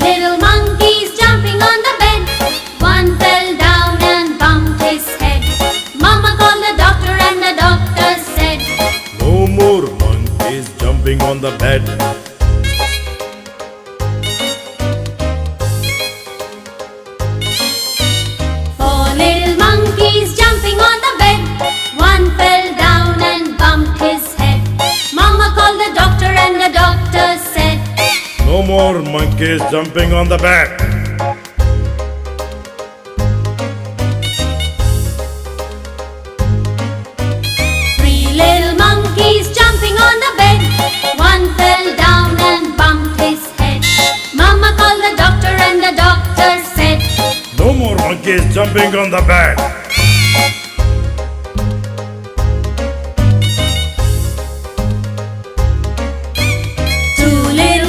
little monkeys jumping on the bed. One fell down and bumped his head. Mama called the doctor and the doctor said, No more monkeys jumping on the bed. Four little monkeys jumping on the bed. One fell down and bumped his head. Mama called the doctor and the doctor said, No more monkeys jumping on the bed. Three little monkeys jumping on the bed. One fell down and bumped his head. Mama called the doctor and the doctor said, No more monkeys jumping on the bed.